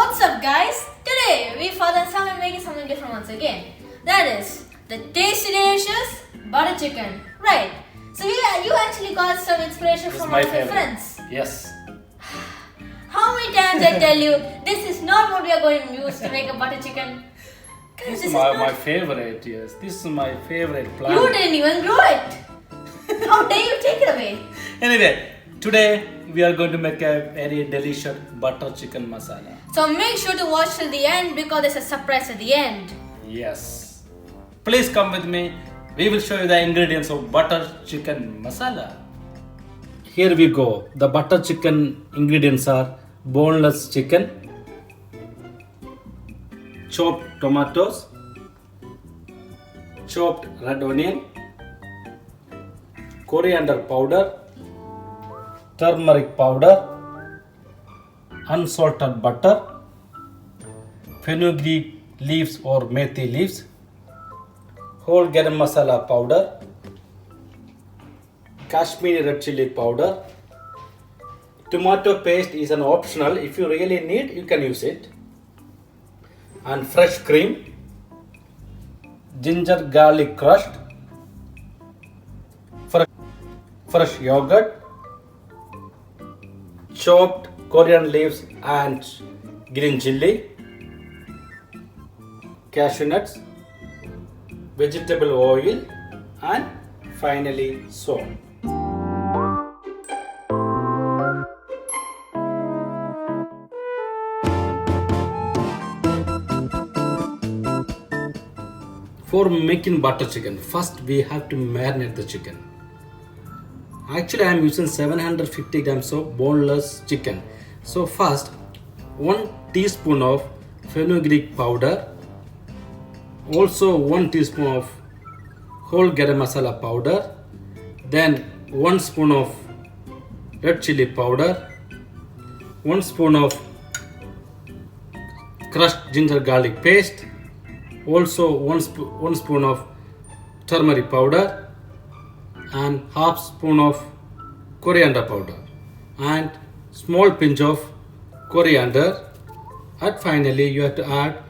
What's up guys? Today we father and son are making something different once again. That is the tasty delicious butter chicken. Right. So you actually got some inspiration from one of your friends. Yes. How many times I tell you this is not what we are going to use to make a butter chicken? This is my favorite, yes. This is my favorite plant. You didn't even grow it. How dare you take it away? Anyway, today we are going to make a very delicious butter chicken masala. So make sure to watch till the end because there's a surprise at the end. Yes. Please come with me. We will show you the ingredients of butter chicken masala. Here we go. The butter chicken ingredients are boneless chicken, chopped tomatoes, chopped red onion, coriander powder, turmeric powder, unsalted butter, fenugreek leaves or methi leaves, whole garam masala powder, Kashmiri red chili powder. Tomato paste is an optional. If you really need, you can use it. And fresh cream, ginger garlic crushed, fresh yogurt, chopped coriander leaves and green chili, cashew nuts, vegetable oil, and finally salt. For making butter chicken, first we have to marinate the chicken. Actually, I am using 750 grams of boneless chicken. So first, 1 teaspoon of fenugreek powder, also 1 teaspoon of whole garam masala powder, then 1 spoon of red chili powder, 1 spoon of crushed ginger garlic paste, also 1 spoon of turmeric powder, and half spoon of coriander powder, and small pinch of coriander, and finally you have to add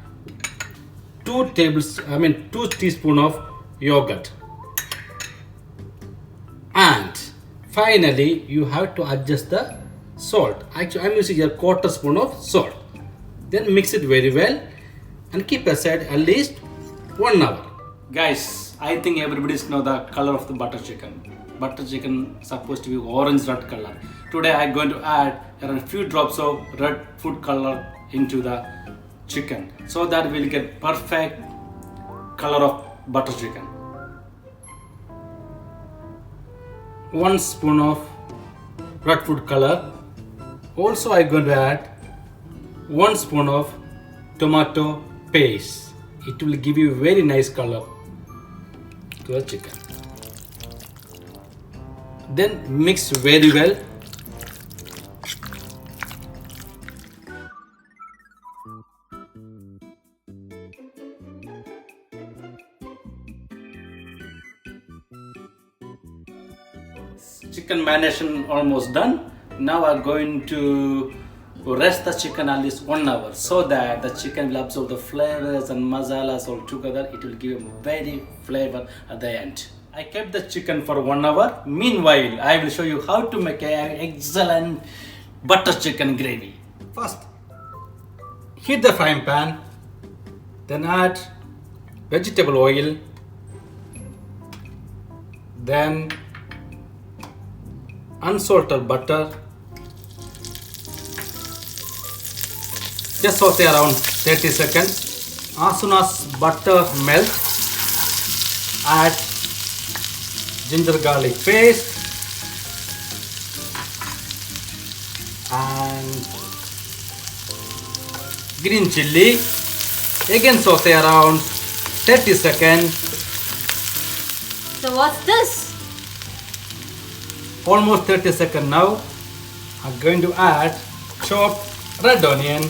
2 teaspoon of yogurt, and finally you have to adjust the salt. Actually, I'm using a quarter spoon of salt. Then mix it very well and keep aside at least 1 hour. Guys, I think everybody know the color of the butter chicken. Butter chicken supposed to be orange red color. Today I'm going to add around a few drops of red food color into the chicken so that we'll get perfect color of butter chicken. 1 spoon of red food color. Also I'm going to add 1 spoon of tomato paste. It will give you very nice color to the chicken. Then mix very well. Chicken marination almost done. Now I'm going to rest the chicken at least 1 hour so that the chicken will absorb the flavors and masalas all together. It will give a very flavor at the end. I kept the chicken for 1 hour. Meanwhile, I will show you how to make an excellent butter chicken gravy. First, heat the frying pan, then add vegetable oil, then unsalted butter. Just saute around 30 seconds. As soon as butter melts, add ginger garlic paste and green chili. Again saute around 30 seconds. So what's this? Almost 30 seconds now. I'm going to add chopped red onion.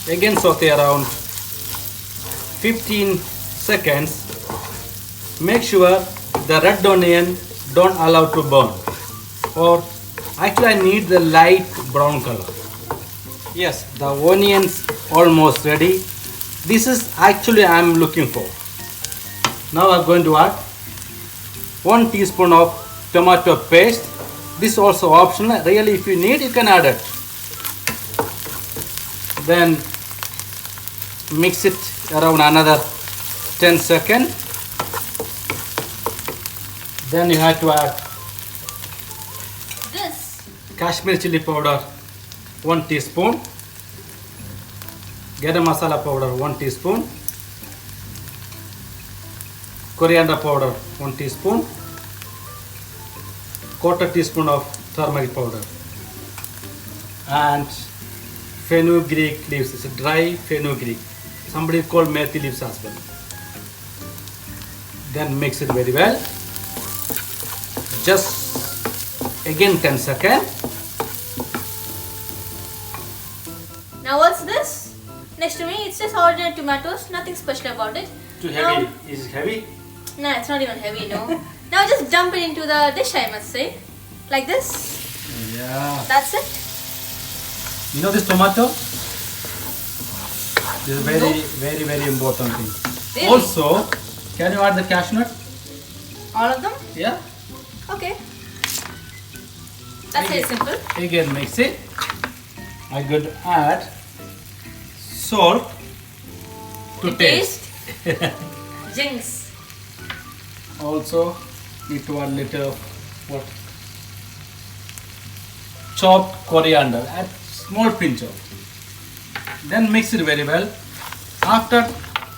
Again saute around 15 seconds. Make sure the red onion don't allow to burn, or actually I need the light brown color. Yes, the onions almost ready. This is actually I am looking for. Now I'm going to add 1 teaspoon of tomato paste. This is also optional. Really, if you need, you can add it. Then mix it around another 10 seconds. Then you have to add This. Kashmir chili powder 1 teaspoon, garam masala powder 1 teaspoon, coriander powder 1 teaspoon, quarter teaspoon of turmeric powder, and fenugreek leaves. It's a dry fenugreek. Somebody called methi leaves as well. Then mix it very well. Just again 10 seconds. Now what's this? Next to me, it's just ordinary tomatoes, nothing special about it. Too heavy. Is it heavy? No, it's not even heavy, no. Now just dump it into the dish, I must say. Like this. Yeah. That's it. You know this tomato? This is very important thing. Really? Also, can you add the cashew nut? All of them? Yeah. Okay. That's very simple. Again mix it. I'm going to add salt to taste. Jinx. Also need to add little what? Chopped coriander. Add small pinch of. Then mix it very well. After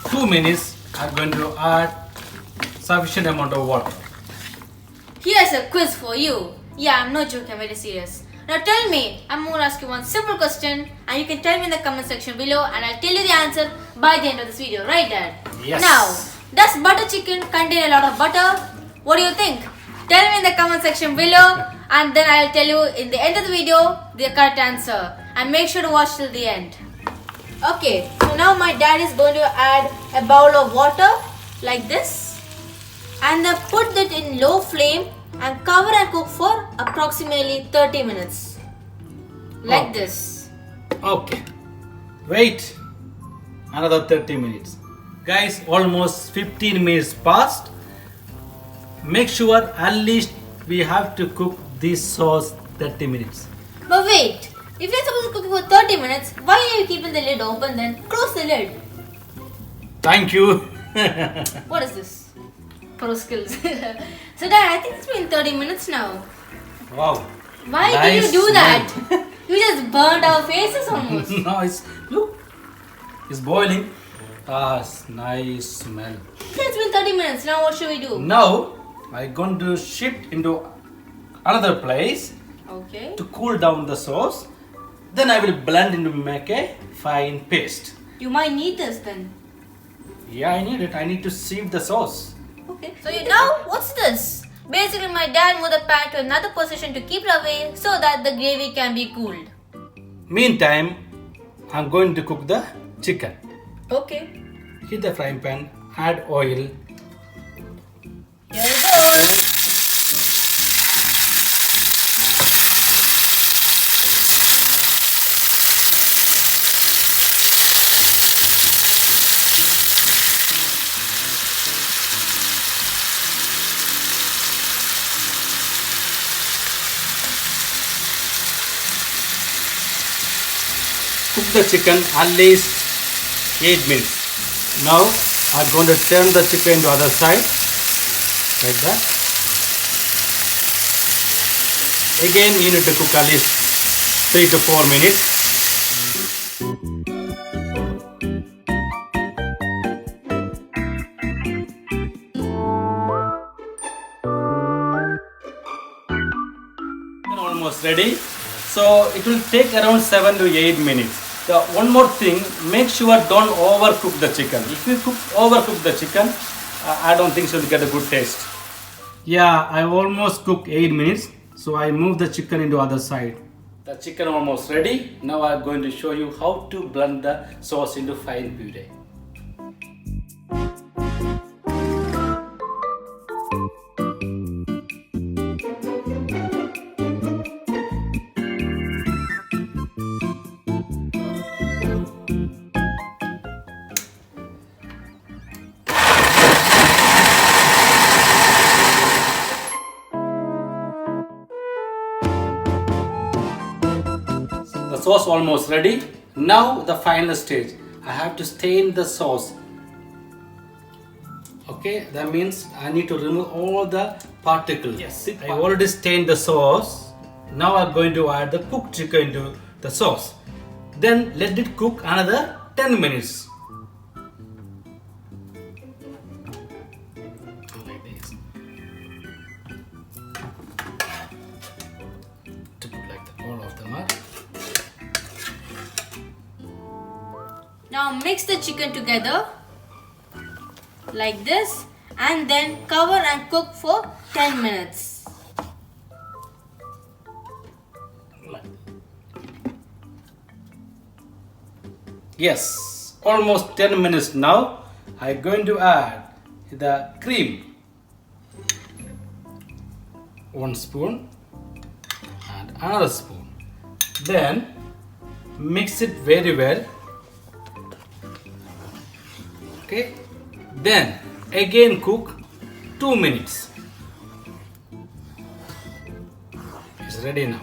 2 minutes, I'm going to add sufficient amount of water. Here's a quiz for you. Yeah, I'm not joking, I'm very serious. Now tell me, I'm going to ask you one simple question and you can tell me in the comment section below and I'll tell you the answer by the end of this video. Right, Dad? Yes. Now, does butter chicken contain a lot of butter? What do you think? Tell me in the comment section below and then I'll tell you in the end of the video the correct answer. And make sure to watch till the end. Okay, so now my dad is going to add a bowl of water like this and then put it in low flame and cover and cook for approximately 30 minutes. Like this. Okay. Wait another 30 minutes. Guys, almost 15 minutes passed. Make sure at least we have to cook this sauce 30 minutes. But wait, if you're supposed to cook it for 30 minutes, why are you keeping the lid open then? Close the lid. Thank you. What is this? Pro skills. So Dad, I think it's been 30 minutes now. Wow. Why Nice did you do that? You just burned our faces almost. No, look, it's boiling. Ah, it's nice smell. It's been 30 minutes. Now what should we do? Now I'm going to shift into another place Okay. to cool down the sauce. Then I will blend into make a fine paste. You might need this then. Yeah, I need it. I need to sieve the sauce. Okay. So now what's this? Basically my dad moved the pan to another position to keep it away so that the gravy can be cooled. Meantime, I'm going to cook the chicken. Okay. Heat the frying pan, add oil. Here it goes. Cook the chicken at least 8 minutes. Now I'm going to turn the chicken to other side like that. Again you need to cook at least 3 to 4 minutes. Almost ready. So it will take around 7 to 8 minutes. One more thing, make sure don't overcook the chicken. If you overcook the chicken, I don't think so you'll get a good taste. Yeah, I almost cooked 8 minutes. So I move the chicken into other side. The chicken almost ready. Now I'm going to show you how to blend the sauce into fine puree. sauce almost ready. Now the final stage. I have to stain the sauce. Okay, that means I need to remove all the particles. Yes, I already stained the sauce. Now I'm going to add the cooked chicken into the sauce. Then let it cook another 10 minutes. Like this. To put like that, all of them up. Now mix the chicken together like this and then cover and cook for 10 minutes. Yes, almost 10 minutes now. I'm going to add the cream. 1 spoon and another spoon. Then mix it very well. Okay. Then again cook 2 minutes. It's ready now.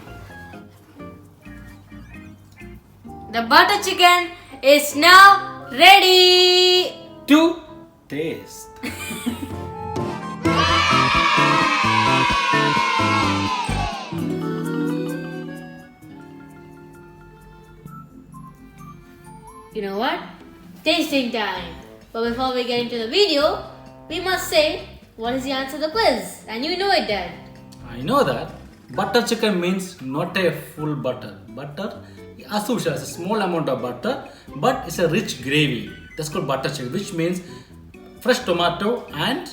The butter chicken is now ready To taste. You know what? Tasting time. But before we get into the video, we must say what is the answer to the quiz. And you know it, Dad. I know that. Butter chicken means not a full butter. Butter, as usual, is a small amount of butter, but it's a rich gravy. That's called butter chicken, which means fresh tomato and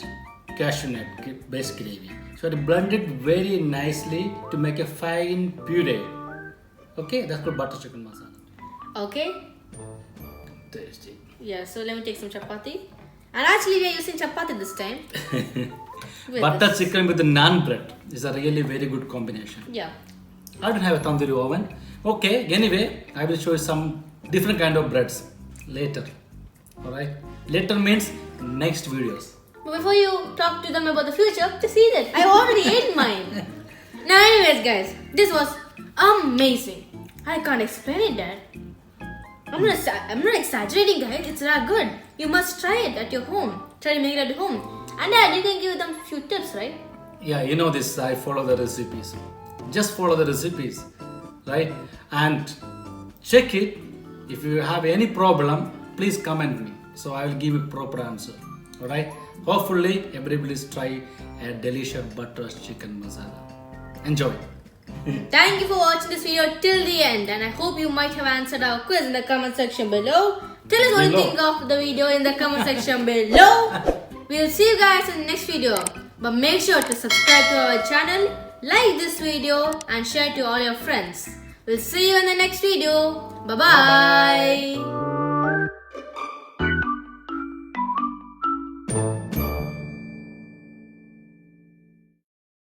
cashew nut based gravy. So to blend it very nicely to make a fine puree. Okay, that's called butter chicken masala. Okay. Tasty. Yeah, so let me take some chapati. And actually we are using chapati this time. Butter chicken with the naan bread is a really very good combination. Yeah. I don't have a tandoori oven. Okay, anyway, I will show you some different kind of breads later. Alright? Later means next videos. But before you talk to them about the future, just eat it. I already ate mine. Now anyways guys, this was amazing. I can't explain it, Dad. I'm not exaggerating, guys. It's that good. You must try it at your home. Try to make it at home. And Dad, you can give them a few tips, right? Yeah, you know this. I follow the recipes. Just follow the recipes, right? And check it. If you have any problem, please comment me. So I will give you proper answer. Alright? Hopefully, everybody try a delicious butter chicken masala. Enjoy. Thank you for watching this video till the end, and I hope you might have answered our quiz in the comment section below. Tell us what you think of the video in the comment section below. We'll see you guys in the next video. But make sure to subscribe to our channel, like this video and share it to all your friends. We'll see you in the next video. Bye-bye.